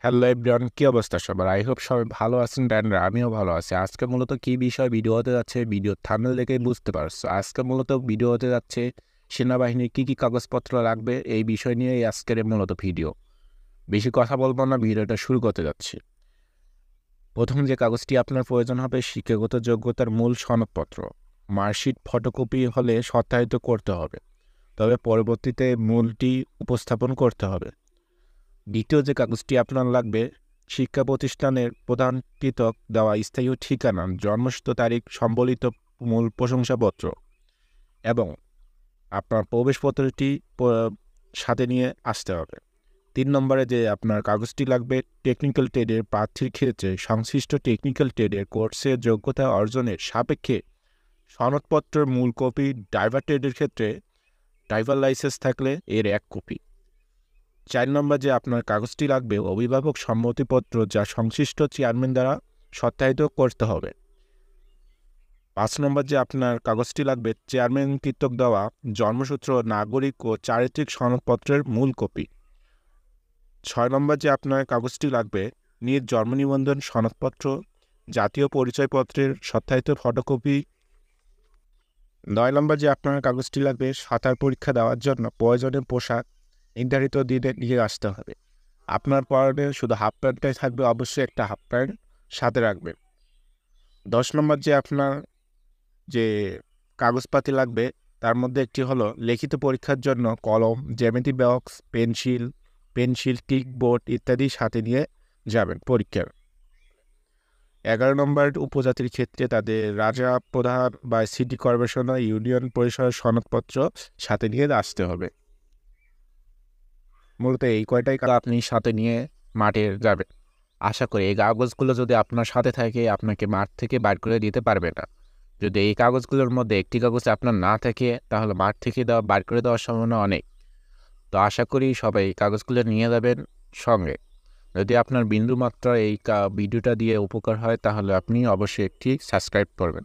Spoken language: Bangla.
হ্যালো এভরিওয়ান, কি অবস্থা সবার? আই হোপ সবাই ভালো আছেন অ্যান্ড আমিও ভালো আছি। আজকে মূলত কি বিষয় ভিডিও হতে যাচ্ছে, ভিডিও থাম্বনেল দেখেই বুঝতে পারছো। আজকে মূলত ভিডিও হতে যাচ্ছে সেনাবাহিনীর কী কী কাগজপত্র লাগবে এই বিষয় নিয়েই আজকের মূলত ভিডিও। বেশি কথা বলবো না, ভিডিওটা শুরু করতে যাচ্ছি। প্রথম যে কাগজটি আপনার প্রয়োজন হবে শিক্ষাগত যোগ্যতার মূল সনদপত্র। মার্কশিট ফটোকপি হলে সত্যায়িত করতে হবে, তবে পরবর্তীতে মূলটি উপস্থাপন করতে হবে। দ্বিতীয় যে কাগজটি আপনার লাগবে শিক্ষা প্রতিষ্ঠানের প্রধান কৃতক দেওয়া স্থায়ী ঠিকানা, জন্মসূত্র তারিখ সম্বলিত মূল প্রশংসাপত্র এবং আপনার প্রবেশপত্রটি সাথে নিয়ে আসতে হবে। 3 নম্বরে যে আপনার কাগজটি লাগবে টেকনিক্যাল ট্রেডের প্রার্থীর ক্ষেত্রে সংশ্লিষ্ট টেকনিক্যাল ট্রেডের কোর্সের যোগ্যতা অর্জনের সাপেক্ষে সনদপত্রের মূল কপি, ড্রাইভার ট্রেডের ক্ষেত্রে ড্রাইভার লাইসেন্স থাকলে এর 1 কপি। 4 নম্বর যে আপনার কাগজটি লাগবে অভিভাবক সম্মতিপত্র, যা সংশ্লিষ্ট চেয়ারম্যান দ্বারা সত্যায়িত করতে হবে। 5 নম্বর যে আপনার কাগজটি লাগবে চেয়ারম্যান কর্তৃক দেওয়া জন্মসূত্র, নাগরিক ও চারিত্রিক সনদপত্রের মূল কপি। 6 নম্বর যে আপনার কাগজটি লাগবে নিজ জন্ম নিবন্ধন সনদপত্র, জাতীয় পরিচয়পত্রের সত্যায়িত ফটোকপি। 9 নম্বর যে আপনার কাগজটি লাগবে সাঁতার পরীক্ষা দেওয়ার জন্য প্রয়োজনীয় পোশাক নির্ধারিত দিনে নিয়ে আসতে হবে। আপনার পরনে শুধু হাফ প্যান্টটাই থাকবে, অবশ্যই একটা হাফ প্যান্ট সাথে রাখবেন। 10 নম্বর যে আপনার যে কাগজপাতি লাগবে তার মধ্যে একটি হলো লিখিত পরীক্ষার জন্য কলম, জ্যামিতি বক্স, পেন্সিল, ক্লিপবোর্ড ইত্যাদি সাথে নিয়ে যাবেন পরীক্ষার। 11 নম্বর উপজাতির ক্ষেত্রে তাদের রাজা, প্রধান বা সিটি কর্পোরেশন বা ইউনিয়ন পরিষদের সনদপত্র সাথে নিয়ে আসতে হবে। মূলত এই কয়টাই আপনি সাথে নিয়ে মাঠে যাবেন। আশা করি এই কাগজগুলো যদি আপনার সাথে থাকে আপনাকে মাঠ থেকে বাইর করে দিতে পারবে না। যদি এই কাগজগুলোর মধ্যে একটি কাগজ আপনার না থাকে তাহলে মাঠ থেকে বাইর করে দেওয়ার সম্ভাবনা অনেক। তো আশা করি সবাই এই কাগজগুলো নিয়ে যাবেন সঙ্গে। যদি আপনার বিন্দুমাত্র এই ভিডিওটা দিয়ে উপকার হয় তাহলে আপনি অবশ্যই একটি সাবস্ক্রাইব করবেন।